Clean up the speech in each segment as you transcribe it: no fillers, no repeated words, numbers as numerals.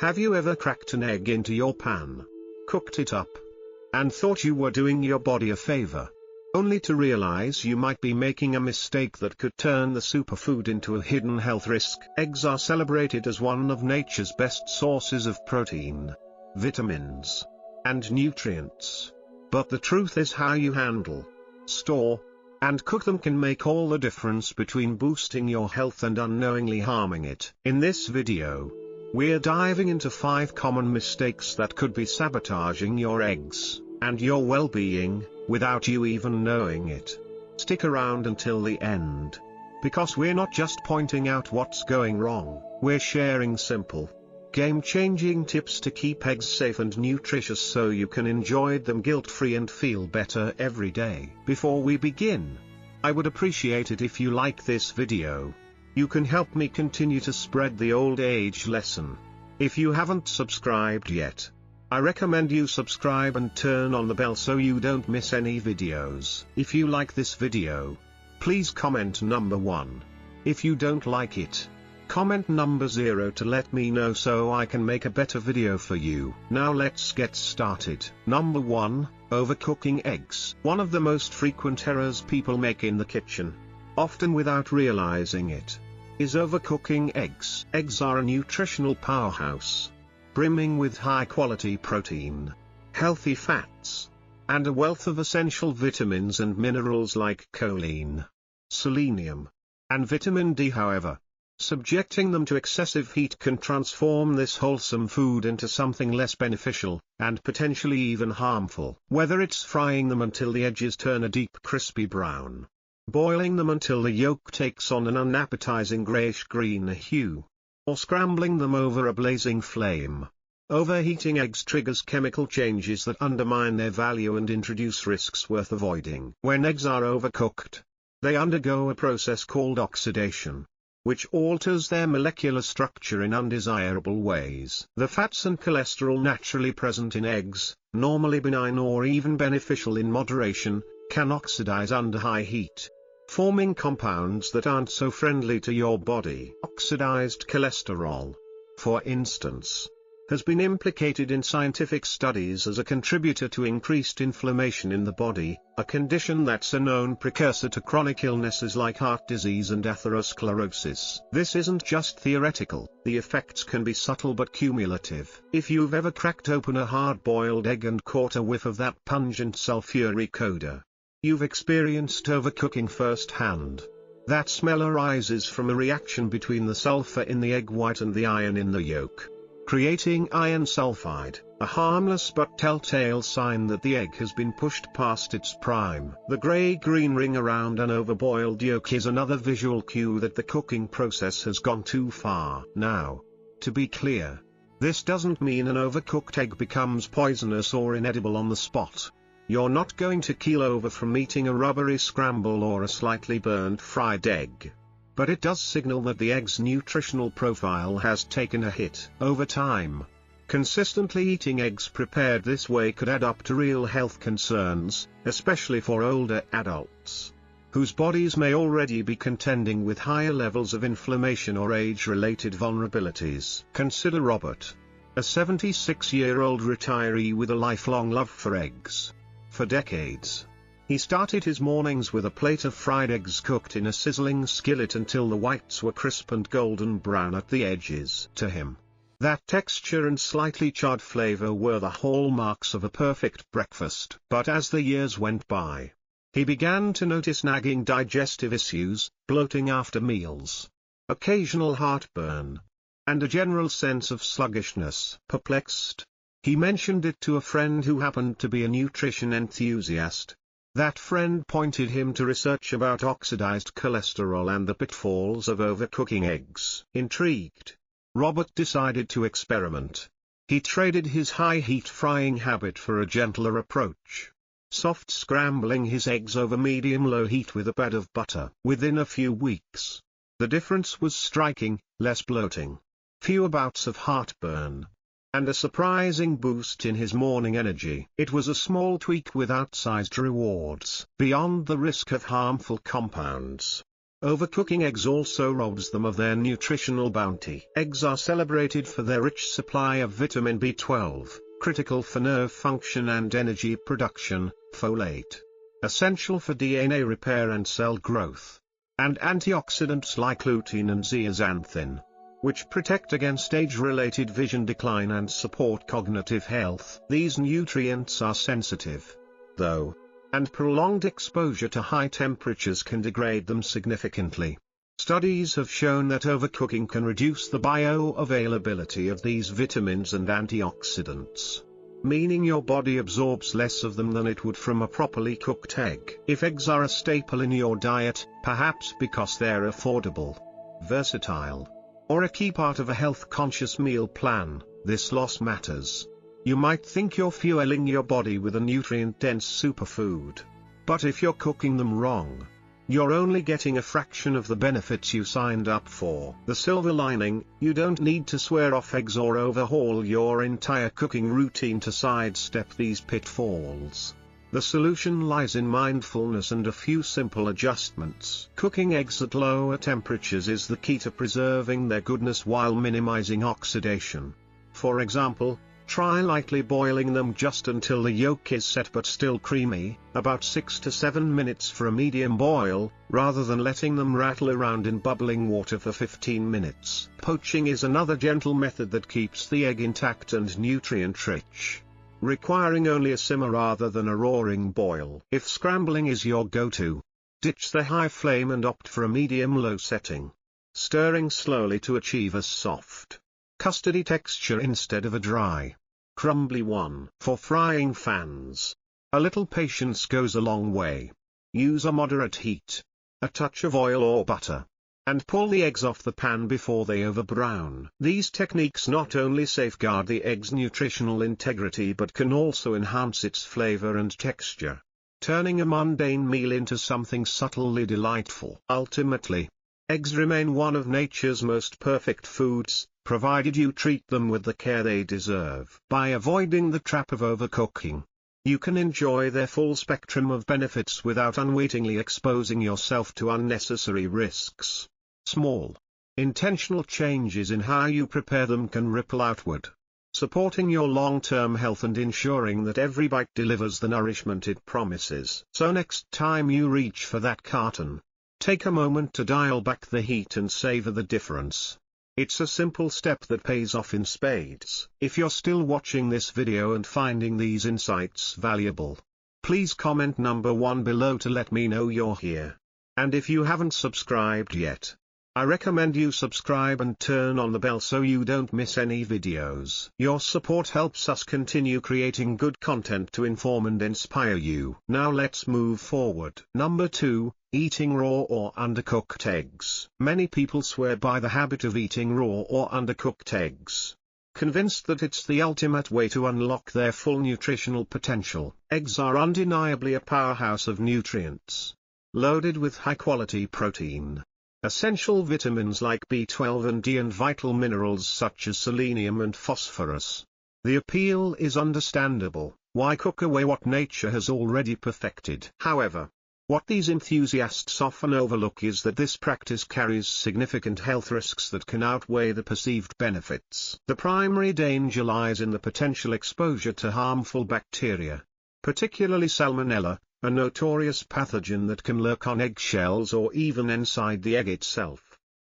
Have you ever cracked an egg into your pan, cooked it up, and thought you were doing your body a favor, only to realize you might be making a mistake that could turn the superfood into a hidden health risk? Eggs are celebrated as one of nature's best sources of protein, vitamins, and nutrients. But the truth is, how you handle, store, and cook them can make all the difference between boosting your health and unknowingly harming it. In this video, we're diving into 5 common mistakes that could be sabotaging your eggs and your well-being without you even knowing it. Stick around until the end, because we're not just pointing out what's going wrong, we're sharing simple, game-changing tips to keep eggs safe and nutritious so you can enjoy them guilt-free and feel better every day. Before we begin, I would appreciate it if you like this video. You can help me continue to spread the old age lesson. If you haven't subscribed yet, I recommend you subscribe and turn on the bell so you don't miss any videos. If you like this video, please comment number 1. If you don't like it, comment number 0 to let me know so I can make a better video for you. Now let's get started. Number 1, overcooking eggs. One of the most frequent errors people make in the kitchen, often without realizing it, is overcooking eggs. Eggs are a nutritional powerhouse, brimming with high-quality protein, healthy fats, and a wealth of essential vitamins and minerals like choline, selenium, and vitamin D. However, subjecting them to excessive heat can transform this wholesome food into something less beneficial, and potentially even harmful. Whether it's frying them until the edges turn a deep crispy brown, boiling them until the yolk takes on an unappetizing grayish-green hue, or scrambling them over a blazing flame, overheating eggs triggers chemical changes that undermine their value and introduce risks worth avoiding. When eggs are overcooked, they undergo a process called oxidation, which alters their molecular structure in undesirable ways. The fats and cholesterol naturally present in eggs, normally benign or even beneficial in moderation, can oxidize under high heat, forming compounds that aren't so friendly to your body. Oxidized cholesterol, for instance, has been implicated in scientific studies as a contributor to increased inflammation in the body, a condition that's a known precursor to chronic illnesses like heart disease and atherosclerosis. This isn't just theoretical, the effects can be subtle but cumulative. If you've ever cracked open a hard-boiled egg and caught a whiff of that pungent sulfuric odor, you've experienced overcooking firsthand. That smell arises from a reaction between the sulfur in the egg white and the iron in the yolk, creating iron sulfide, a harmless but telltale sign that the egg has been pushed past its prime. The gray-green ring around an overboiled yolk is another visual cue that the cooking process has gone too far. Now, to be clear, this doesn't mean an overcooked egg becomes poisonous or inedible on the spot. You're not going to keel over from eating a rubbery scramble or a slightly burnt fried egg. But it does signal that the egg's nutritional profile has taken a hit. Over time, consistently eating eggs prepared this way could add up to real health concerns, especially for older adults, whose bodies may already be contending with higher levels of inflammation or age-related vulnerabilities. Consider Robert, a 76-year-old retiree with a lifelong love for eggs. For decades, he started his mornings with a plate of fried eggs cooked in a sizzling skillet until the whites were crisp and golden brown at the edges. To him, that texture and slightly charred flavor were the hallmarks of a perfect breakfast. But as the years went by, he began to notice nagging digestive issues, bloating after meals, occasional heartburn, and a general sense of sluggishness. Perplexed, he mentioned it to a friend who happened to be a nutrition enthusiast. That friend pointed him to research about oxidized cholesterol and the pitfalls of overcooking eggs. Intrigued, Robert decided to experiment. He traded his high-heat frying habit for a gentler approach, soft scrambling his eggs over medium-low heat with a pad of butter. Within a few weeks, the difference was striking: less bloating, fewer bouts of heartburn, and a surprising boost in his morning energy. It was a small tweak with outsized rewards. Beyond the risk of harmful compounds, Overcooking eggs also robs them of their nutritional bounty. Eggs are celebrated for their rich supply of vitamin B12, critical for nerve function and energy production, folate, essential for DNA repair and cell growth, and antioxidants like lutein and zeaxanthin, which protect against age-related vision decline and support cognitive health. These nutrients are sensitive, though, and prolonged exposure to high temperatures can degrade them significantly. Studies have shown that overcooking can reduce the bioavailability of these vitamins and antioxidants, meaning your body absorbs less of them than it would from a properly cooked egg. If eggs are a staple in your diet, perhaps because they're affordable, versatile, or a key part of a health-conscious meal plan, this loss matters. You might think you're fueling your body with a nutrient-dense superfood. But if you're cooking them wrong, you're only getting a fraction of the benefits you signed up for. The silver lining: you don't need to swear off eggs or overhaul your entire cooking routine to sidestep these pitfalls. The solution lies in mindfulness and a few simple adjustments. Cooking eggs at lower temperatures is the key to preserving their goodness while minimizing oxidation. For example, try lightly boiling them just until the yolk is set but still creamy, about 6 to 7 minutes for a medium boil, rather than letting them rattle around in bubbling water for 15 minutes. Poaching is another gentle method that keeps the egg intact and nutrient-rich, requiring only a simmer rather than a roaring boil. If scrambling is your go-to, ditch the high flame and opt for a medium-low setting, stirring slowly to achieve a soft, custardy texture instead of a dry, crumbly one. For frying fans, a little patience goes a long way. Use a moderate heat, a touch of oil or butter, and pull the eggs off the pan before they overbrown. These techniques not only safeguard the egg's nutritional integrity but can also enhance its flavor and texture, turning a mundane meal into something subtly delightful. Ultimately, eggs remain one of nature's most perfect foods, provided you treat them with the care they deserve. By avoiding the trap of overcooking, you can enjoy their full spectrum of benefits without unwittingly exposing yourself to unnecessary risks. Small, intentional changes in how you prepare them can ripple outward, supporting your long-term health and ensuring that every bite delivers the nourishment it promises. So next time you reach for that carton, take a moment to dial back the heat and savor the difference. It's a simple step that pays off in spades. If you're still watching this video and finding these insights valuable, please comment number 1 below to let me know you're here. And if you haven't subscribed yet, I recommend you subscribe and turn on the bell so you don't miss any videos. Your support helps us continue creating good content to inform and inspire you. Now let's move forward. Number 2. Eating raw or undercooked eggs. Many people swear by the habit of eating raw or undercooked eggs, convinced that it's the ultimate way to unlock their full nutritional potential. Eggs are undeniably a powerhouse of nutrients, loaded with high-quality protein, essential vitamins like B12 and D, and vital minerals such as selenium and phosphorus. The appeal is understandable. Why cook away what nature has already perfected? However, what these enthusiasts often overlook is that this practice carries significant health risks that can outweigh the perceived benefits. The primary danger lies in the potential exposure to harmful bacteria, particularly Salmonella, a notorious pathogen that can lurk on eggshells or even inside the egg itself,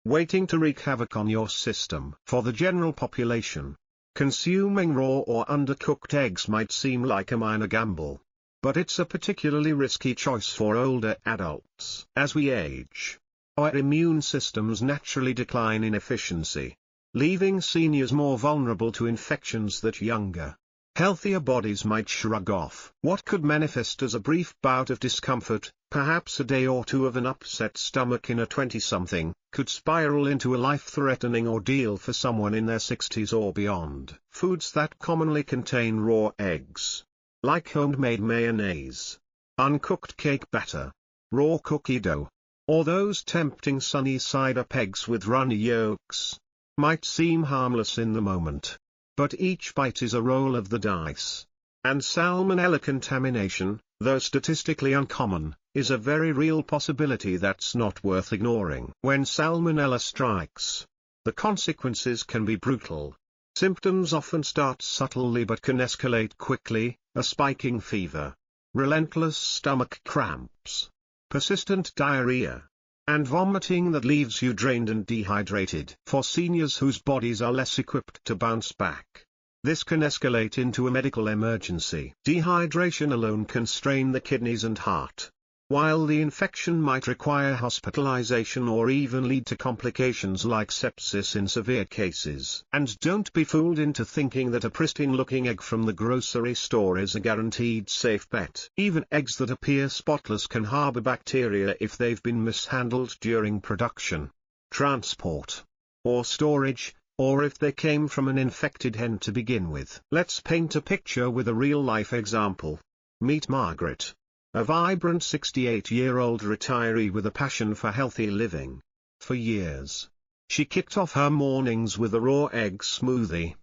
waiting to wreak havoc on your system. For the general population, consuming raw or undercooked eggs might seem like a minor gamble, but it's a particularly risky choice for older adults. As we age, our immune systems naturally decline in efficiency, leaving seniors more vulnerable to infections that younger, healthier bodies might shrug off. What could manifest as a brief bout of discomfort, perhaps a day or two of an upset stomach in a 20-something, could spiral into a life-threatening ordeal for someone in their 60s or beyond. Foods that commonly contain raw eggs, like homemade mayonnaise, uncooked cake batter, raw cookie dough, or those tempting sunny-side up eggs with runny yolks, might seem harmless in the moment, but each bite is a roll of the dice. And Salmonella contamination, though statistically uncommon, is a very real possibility that's not worth ignoring. When salmonella strikes, the consequences can be brutal. Symptoms often start subtly but can escalate quickly: a spiking fever, relentless stomach cramps, persistent diarrhea, and vomiting that leaves you drained and dehydrated. For seniors whose bodies are less equipped to bounce back, this can escalate into a medical emergency. Dehydration alone can strain the kidneys and heart, while the infection might require hospitalization or even lead to complications like sepsis in severe cases. And don't be fooled into thinking that a pristine-looking egg from the grocery store is a guaranteed safe bet. Even eggs that appear spotless can harbor bacteria if they've been mishandled during production, transport, or storage, or if they came from an infected hen to begin with. Let's paint a picture with a real-life example. Meet Margaret, a vibrant 68-year-old retiree with a passion for healthy living. For years, she kicked off her mornings with a raw egg smoothie,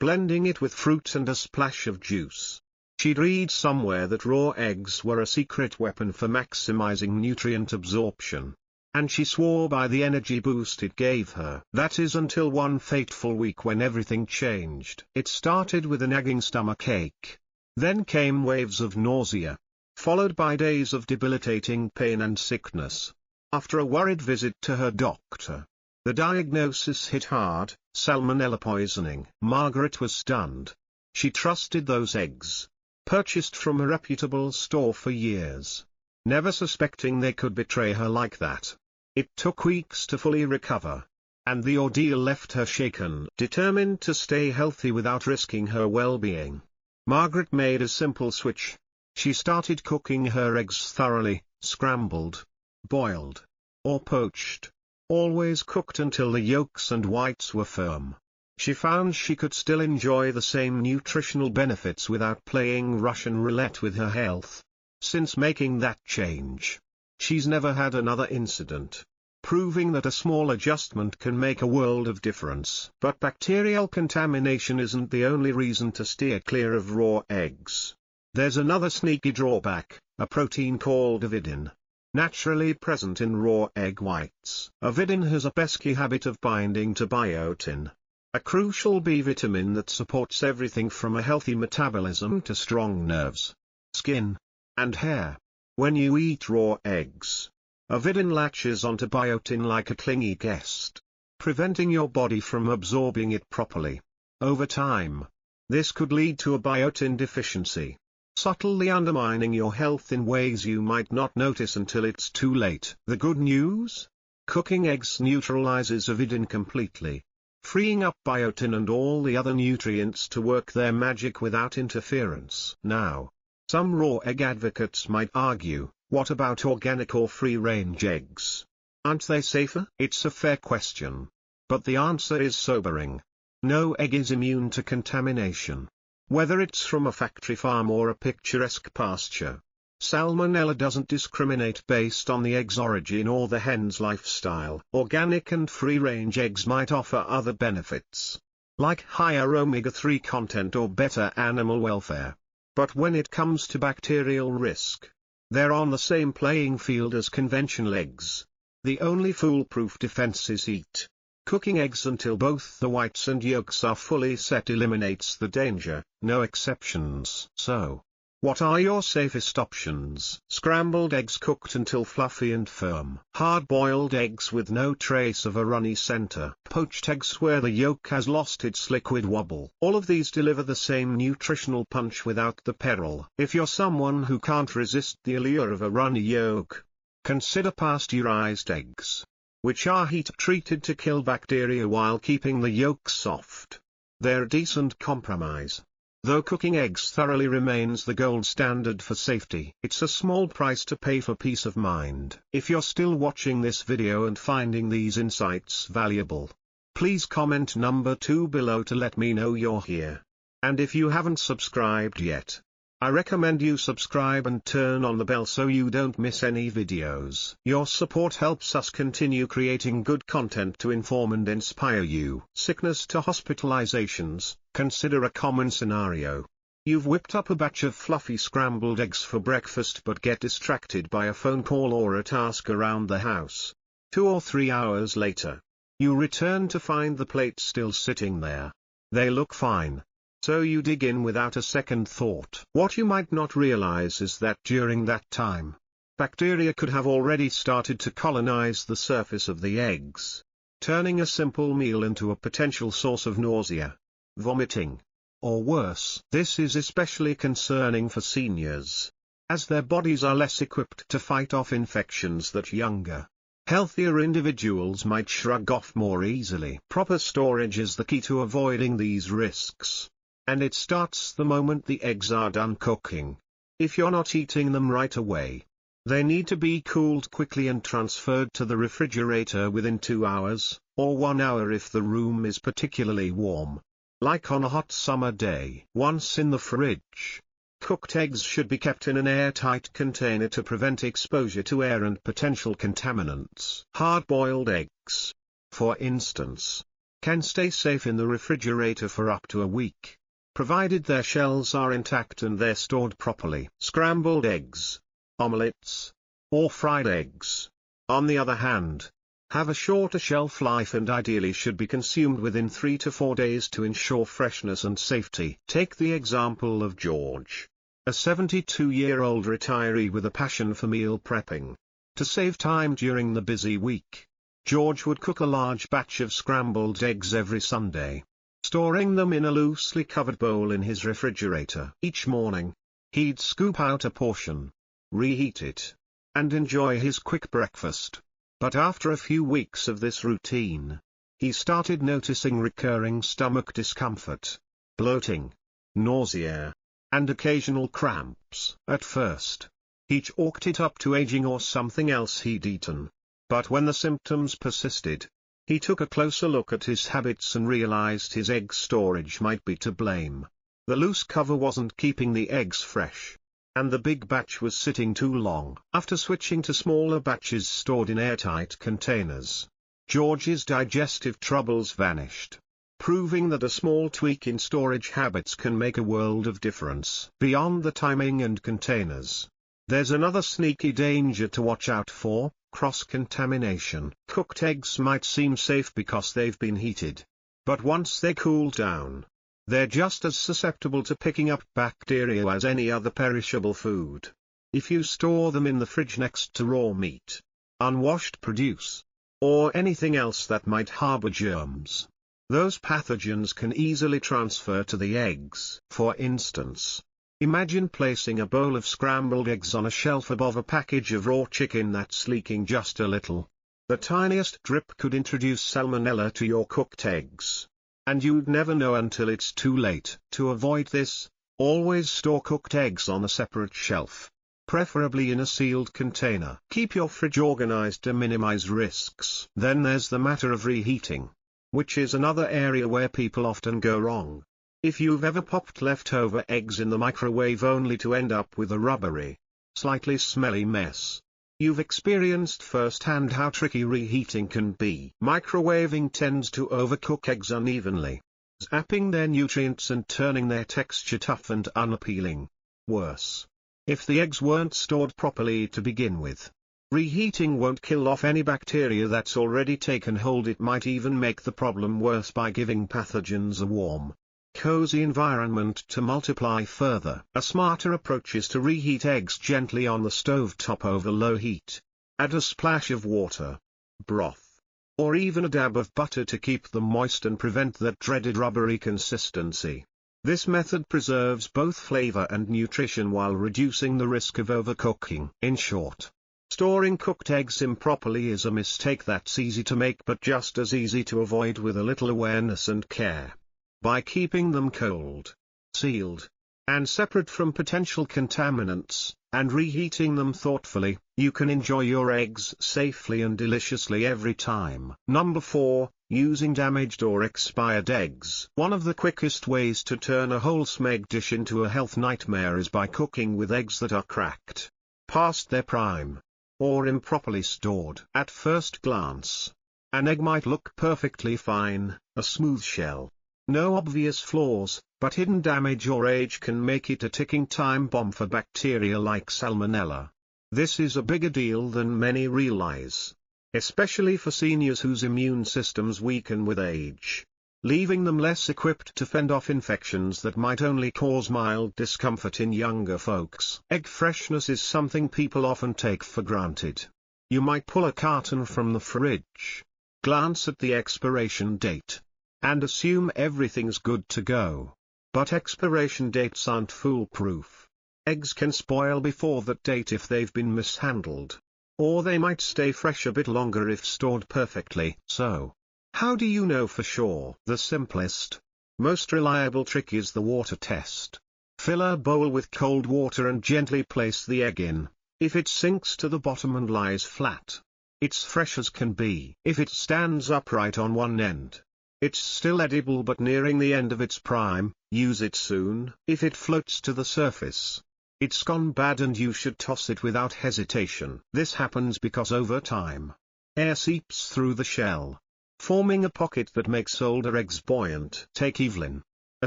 blending it with fruit and a splash of juice. She'd read somewhere that raw eggs were a secret weapon for maximizing nutrient absorption, and she swore by the energy boost it gave her. That is until one fateful week when everything changed. It started with a nagging stomachache. Then came waves of nausea, followed by days of debilitating pain and sickness. After a worried visit to her doctor, the diagnosis hit hard: salmonella poisoning. Margaret was stunned. She trusted those eggs, purchased from a reputable store for years, never suspecting they could betray her like that. It took weeks to fully recover, and the ordeal left her shaken. Determined to stay healthy without risking her well-being, Margaret made a simple switch. She started cooking her eggs thoroughly: scrambled, boiled, or poached, always cooked until the yolks and whites were firm. She found she could still enjoy the same nutritional benefits without playing Russian roulette with her health. Since making that change, she's never had another incident, proving that a small adjustment can make a world of difference. But bacterial contamination isn't the only reason to steer clear of raw eggs. There's another sneaky drawback: a protein called avidin, naturally present in raw egg whites. Avidin has a pesky habit of binding to biotin, a crucial B vitamin that supports everything from a healthy metabolism to strong nerves, skin, and hair. When you eat raw eggs, avidin latches onto biotin like a clingy guest, preventing your body from absorbing it properly. Over time, this could lead to a biotin deficiency, subtly undermining your health in ways you might not notice until it's too late. The good news? Cooking eggs neutralizes avidin completely, freeing up biotin and all the other nutrients to work their magic without interference. Now, some raw egg advocates might argue, what about organic or free-range eggs? Aren't they safer? It's a fair question, but the answer is sobering. No egg is immune to contamination, whether it's from a factory farm or a picturesque pasture. Salmonella doesn't discriminate based on the egg's origin or the hen's lifestyle. Organic and free-range eggs might offer other benefits, like higher omega-3 content or better animal welfare. But when it comes to bacterial risk, they're on the same playing field as conventional eggs. The only foolproof defense is heat. Cooking eggs until both the whites and yolks are fully set eliminates the danger, no exceptions. So, what are your safest options? Scrambled eggs cooked until fluffy and firm. Hard-boiled eggs with no trace of a runny center. Poached eggs where the yolk has lost its liquid wobble. All of these deliver the same nutritional punch without the peril. If you're someone who can't resist the allure of a runny yolk, consider pasteurized eggs, which are heat-treated to kill bacteria while keeping the yolk soft. They're a decent compromise, though cooking eggs thoroughly remains the gold standard for safety. It's a small price to pay for peace of mind. If you're still watching this video and finding these insights valuable, please comment number 2 below to let me know you're here. And if you haven't subscribed yet, I recommend you subscribe and turn on the bell so you don't miss any videos. Your support helps us continue creating good content to inform and inspire you. Sickness to hospitalizations. Consider a common scenario. You've whipped up a batch of fluffy scrambled eggs for breakfast but get distracted by a phone call or a task around the house. 2 or 3 hours later, you return to find the plate still sitting there. They look fine. So you dig in without a second thought. What you might not realize is that during that time, bacteria could have already started to colonize the surface of the eggs, turning a simple meal into a potential source of nausea, vomiting, or worse. This is especially concerning for seniors, as their bodies are less equipped to fight off infections that younger, healthier individuals might shrug off more easily. Proper storage is the key to avoiding these risks, and it starts the moment the eggs are done cooking. If you're not eating them right away, they need to be cooled quickly and transferred to the refrigerator within 2 hours, or 1 hour if the room is particularly warm, like on a hot summer day. Once in the fridge, cooked eggs should be kept in an airtight container to prevent exposure to air and potential contaminants. Hard-boiled eggs, for instance, can stay safe in the refrigerator for up to a week, provided their shells are intact and they're stored properly. Scrambled eggs, omelettes, or fried eggs, on the other hand, have a shorter shelf life and ideally should be consumed within 3 to 4 days to ensure freshness and safety. Take the example of George, a 72-year-old retiree with a passion for meal prepping. To save time during the busy week, George would cook a large batch of scrambled eggs every Sunday, storing them in a loosely covered bowl in his refrigerator. Each morning, he'd scoop out a portion, reheat it, and enjoy his quick breakfast. But after a few weeks of this routine, he started noticing recurring stomach discomfort, bloating, nausea, and occasional cramps. At first, he chalked it up to aging or something else he'd eaten. But when the symptoms persisted, he took a closer look at his habits and realized his egg storage might be to blame. The loose cover wasn't keeping the eggs fresh, and the big batch was sitting too long. After switching to smaller batches stored in airtight containers, George's digestive troubles vanished, proving that a small tweak in storage habits can make a world of difference. Beyond the timing and containers, there's another sneaky danger to watch out for: cross-contamination. Cooked eggs might seem safe because they've been heated, but once they cool down, they're just as susceptible to picking up bacteria as any other perishable food. If you store them in the fridge next to raw meat, unwashed produce, or anything else that might harbor germs, those pathogens can easily transfer to the eggs. For instance, imagine placing a bowl of scrambled eggs on a shelf above a package of raw chicken that's leaking just a little. The tiniest drip could introduce salmonella to your cooked eggs, and you'd never know until it's too late. To avoid this, always store cooked eggs on a separate shelf, preferably in a sealed container. Keep your fridge organized to minimize risks. Then there's the matter of reheating, which is another area where people often go wrong. If you've ever popped leftover eggs in the microwave only to end up with a rubbery, slightly smelly mess, you've experienced firsthand how tricky reheating can be. Microwaving tends to overcook eggs unevenly, zapping their nutrients and turning their texture tough and unappealing. Worse, if the eggs weren't stored properly to begin with, reheating won't kill off any bacteria that's already taken hold. It might even make the problem worse by giving pathogens a warm, cozy environment to multiply further. A smarter approach is to reheat eggs gently on the stove top over low heat. Add a splash of water, broth, or even a dab of butter to keep them moist and prevent that dreaded rubbery consistency. This method preserves both flavor and nutrition while reducing the risk of overcooking. In short, storing cooked eggs improperly is a mistake that's easy to make but just as easy to avoid with a little awareness and care. By keeping them cold, sealed, and separate from potential contaminants, and reheating them thoughtfully, you can enjoy your eggs safely and deliciously every time. Number 4. Using damaged or expired eggs. One of the quickest ways to turn a wholesome egg dish into a health nightmare is by cooking with eggs that are cracked, past their prime, or improperly stored. At first glance, an egg might look perfectly fine, a smooth shell, No obvious flaws, but hidden damage or age can make it a ticking time bomb for bacteria like Salmonella. This is a bigger deal than many realize, especially for seniors whose immune systems weaken with age, leaving them less equipped to fend off infections that might only cause mild discomfort in younger folks. Egg freshness is something people often take for granted. You might pull a carton from the fridge, glance at the expiration date, and assume everything's good to go. But expiration dates aren't foolproof. Eggs can spoil before that date if they've been mishandled. Or they might stay fresh a bit longer if stored perfectly. So, how do you know for sure? The simplest, most reliable trick is the water test. Fill a bowl with cold water and gently place the egg in. If it sinks to the bottom and lies flat, it's fresh as can be. If it stands upright on one end, it's still edible but nearing the end of its prime. Use it soon. If it floats to the surface, it's gone bad and you should toss it without hesitation. This happens because over time, air seeps through the shell, forming a pocket that makes older eggs buoyant. Take Evelyn, a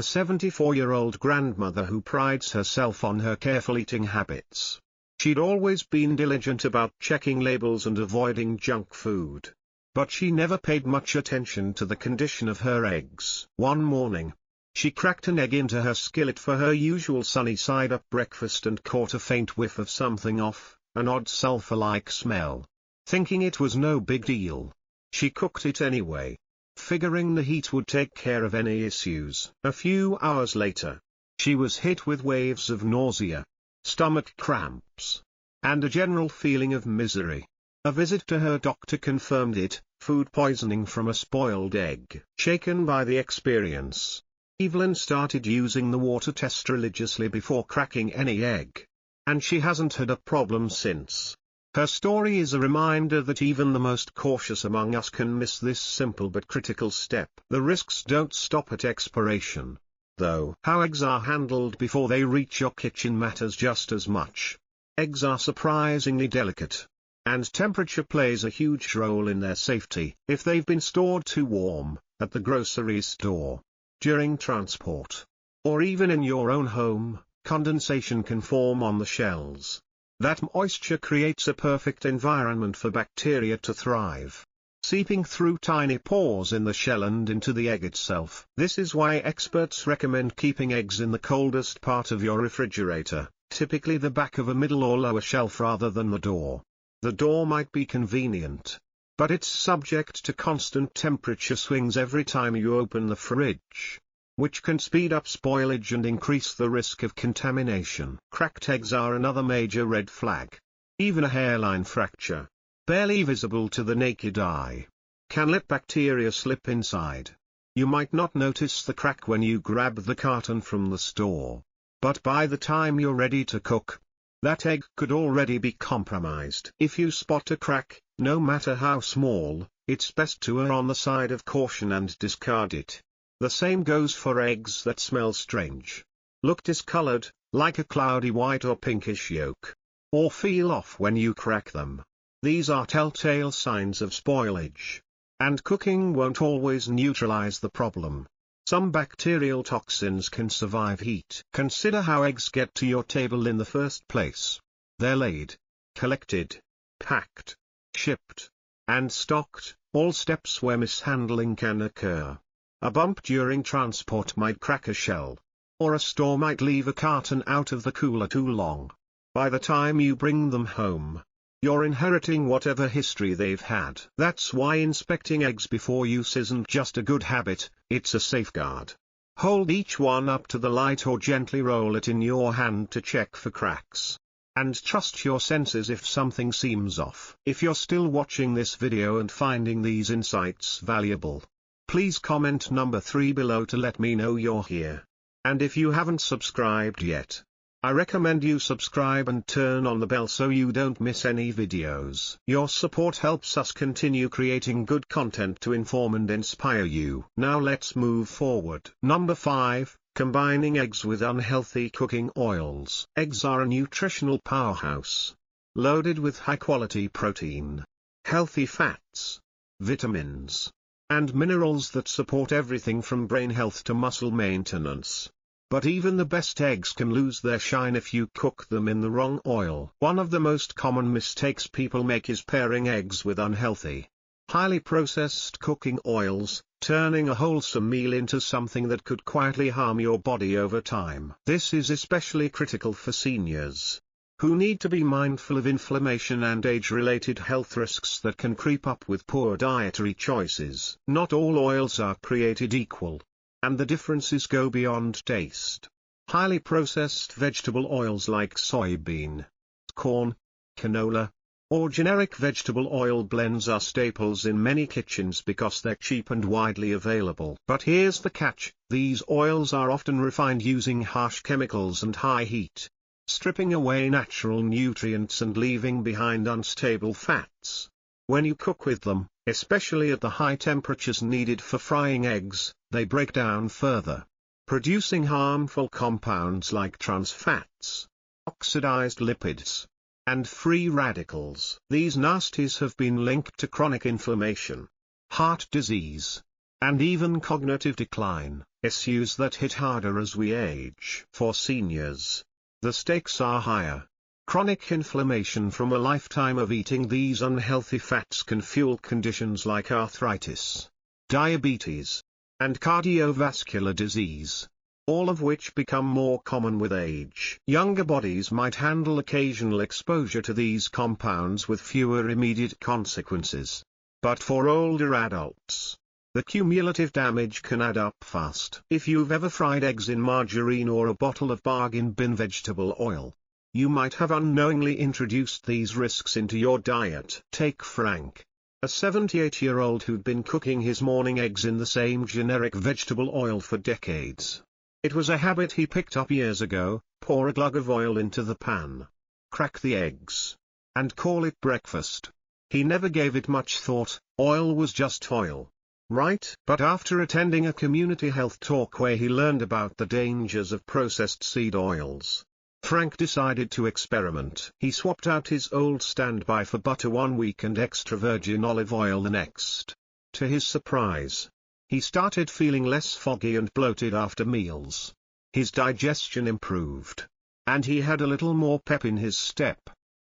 74-year-old grandmother who prides herself on her careful eating habits. She'd always been diligent about checking labels and avoiding junk food. But she never paid much attention to the condition of her eggs. One morning, she cracked an egg into her skillet for her usual sunny-side-up breakfast and caught a faint whiff of something off, an odd sulfur-like smell. Thinking it was no big deal, she cooked it anyway, figuring the heat would take care of any issues. A few hours later, she was hit with waves of nausea, stomach cramps, and a general feeling of misery. A visit to her doctor confirmed it, food poisoning from a spoiled egg. Shaken by the experience, Evelyn started using the water test religiously before cracking any egg, and she hasn't had a problem since. Her story is a reminder that even the most cautious among us can miss this simple but critical step. The risks don't stop at expiration, though. How eggs are handled before they reach your kitchen matters just as much. Eggs are surprisingly delicate, and temperature plays a huge role in their safety. If they've been stored too warm, at the grocery store, during transport, or even in your own home, condensation can form on the shells. That moisture creates a perfect environment for bacteria to thrive, seeping through tiny pores in the shell and into the egg itself. This is why experts recommend keeping eggs in the coldest part of your refrigerator, typically the back of a middle or lower shelf rather than the door. The door might be convenient, but it's subject to constant temperature swings every time you open the fridge, which can speed up spoilage and increase the risk of contamination. Cracked eggs are another major red flag. Even a hairline fracture, barely visible to the naked eye, can let bacteria slip inside. You might not notice the crack when you grab the carton from the store, but by the time you're ready to cook, that egg could already be compromised. If you spot a crack, no matter how small, it's best to err on the side of caution and discard it. The same goes for eggs that smell strange, look discolored, like a cloudy white or pinkish yolk, or feel off when you crack them. These are telltale signs of spoilage, and cooking won't always neutralize the problem. Some bacterial toxins can survive heat. Consider how eggs get to your table in the first place. They're laid, collected, packed, shipped, and stocked, all steps where mishandling can occur. A bump during transport might crack a shell, or a store might leave a carton out of the cooler too long. By the time you bring them home, you're inheriting whatever history they've had. That's why inspecting eggs before use isn't just a good habit, it's a safeguard. Hold each one up to the light or gently roll it in your hand to check for cracks. And trust your senses if something seems off. If you're still watching this video and finding these insights valuable, please comment number 3 below to let me know you're here. And if you haven't subscribed yet, I recommend you subscribe and turn on the bell so you don't miss any videos. Your support helps us continue creating good content to inform and inspire you. Now let's move forward. Number 5, combining eggs with unhealthy cooking oils. Eggs are a nutritional powerhouse, loaded with high-quality protein, healthy fats, vitamins, and minerals that support everything from brain health to muscle maintenance. But even the best eggs can lose their shine if you cook them in the wrong oil. One of the most common mistakes people make is pairing eggs with unhealthy, highly processed cooking oils, turning a wholesome meal into something that could quietly harm your body over time. This is especially critical for seniors, who need to be mindful of inflammation and age-related health risks that can creep up with poor dietary choices. Not all oils are created equal, and the differences go beyond taste. Highly processed vegetable oils like soybean, corn, canola, or generic vegetable oil blends are staples in many kitchens because they're cheap and widely available. But here's the catch: these oils are often refined using harsh chemicals and high heat, stripping away natural nutrients and leaving behind unstable fats. When you cook with them, especially at the high temperatures needed for frying eggs, they break down further, producing harmful compounds like trans fats, oxidized lipids, and free radicals. These nasties have been linked to chronic inflammation, heart disease, and even cognitive decline, issues that hit harder as we age. For seniors, the stakes are higher. Chronic inflammation from a lifetime of eating these unhealthy fats can fuel conditions like arthritis, diabetes, and cardiovascular disease, all of which become more common with age. Younger bodies might handle occasional exposure to these compounds with fewer immediate consequences. But for older adults, the cumulative damage can add up fast. If you've ever fried eggs in margarine or a bottle of bargain bin vegetable oil, you might have unknowingly introduced these risks into your diet. Take Frank, a 78-year-old who'd been cooking his morning eggs in the same generic vegetable oil for decades. It was a habit he picked up years ago: pour a glug of oil into the pan, crack the eggs, and call it breakfast. He never gave it much thought. Oil was just oil, right? But after attending a community health talk where he learned about the dangers of processed seed oils, Frank decided to experiment. He swapped out his old standby for butter one week and extra virgin olive oil the next. To his surprise, he started feeling less foggy and bloated after meals. His digestion improved, and he had a little more pep in his step.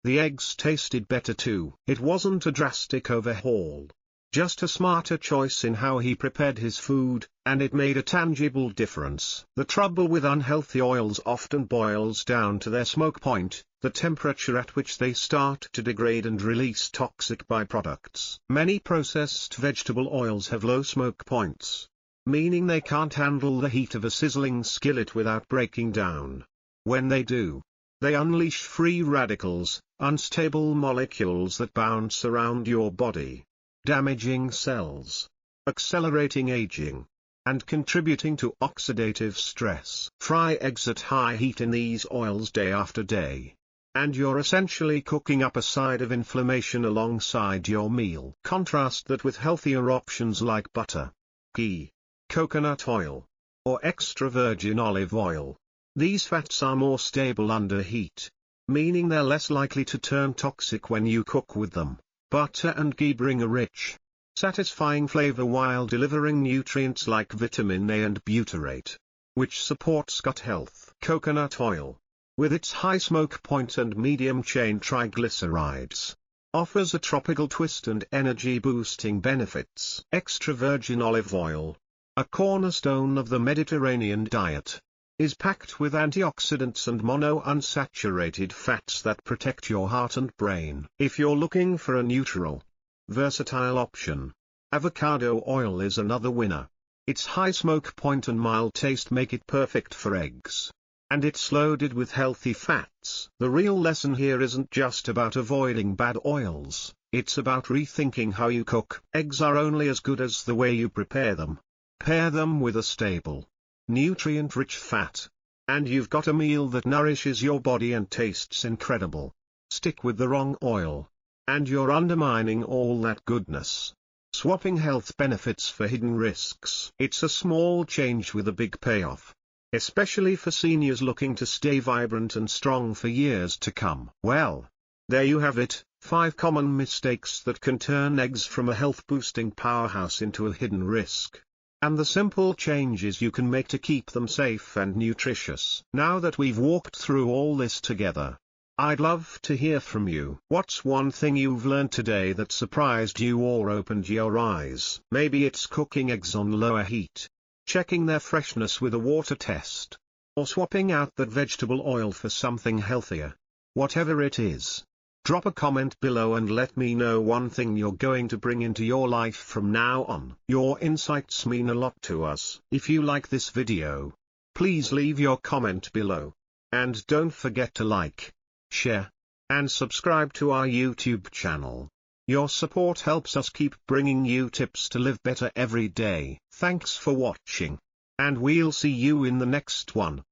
The eggs tasted better too. It wasn't a drastic overhaul, just a smarter choice in how he prepared his food, and it made a tangible difference. The trouble with unhealthy oils often boils down to their smoke point, the temperature at which they start to degrade and release toxic byproducts. Many processed vegetable oils have low smoke points, meaning they can't handle the heat of a sizzling skillet without breaking down. When they do, they unleash free radicals, unstable molecules that bounce around your body, damaging cells, accelerating aging, and contributing to oxidative stress. Fry eggs at high heat in these oils day after day, and you're essentially cooking up a side of inflammation alongside your meal. Contrast that with healthier options like butter, ghee, coconut oil, or extra virgin olive oil. These fats are more stable under heat, meaning they're less likely to turn toxic when you cook with them. Butter and ghee bring a rich, satisfying flavor while delivering nutrients like vitamin A and butyrate, which supports gut health. Coconut oil, with its high smoke point and medium-chain triglycerides, offers a tropical twist and energy-boosting benefits. Extra virgin olive oil, a cornerstone of the Mediterranean diet, is packed with antioxidants and monounsaturated fats that protect your heart and brain. If you're looking for a neutral, versatile option, avocado oil is another winner. Its high smoke point and mild taste make it perfect for eggs, and it's loaded with healthy fats. The real lesson here isn't just about avoiding bad oils, it's about rethinking how you cook. Eggs are only as good as the way you prepare them. Pair them with a stable, nutrient-rich fat, and you've got a meal that nourishes your body and tastes incredible. Stick with the wrong oil, and you're undermining all that goodness. Swapping health benefits for hidden risks. It's a small change with a big payoff, especially for seniors looking to stay vibrant and strong for years to come. Well, there you have it, 5 common mistakes that can turn eggs from a health-boosting powerhouse into a hidden risk. And the simple changes you can make to keep them safe and nutritious. Now that we've walked through all this together, I'd love to hear from you. What's one thing you've learned today that surprised you or opened your eyes? Maybe it's cooking eggs on lower heat, checking their freshness with a water test, or swapping out that vegetable oil for something healthier. Whatever it is, drop a comment below and let me know one thing you're going to bring into your life from now on. Your insights mean a lot to us. If you like this video, please leave your comment below. And don't forget to like, share, and subscribe to our YouTube channel. Your support helps us keep bringing you tips to live better every day. Thanks for watching, and we'll see you in the next one.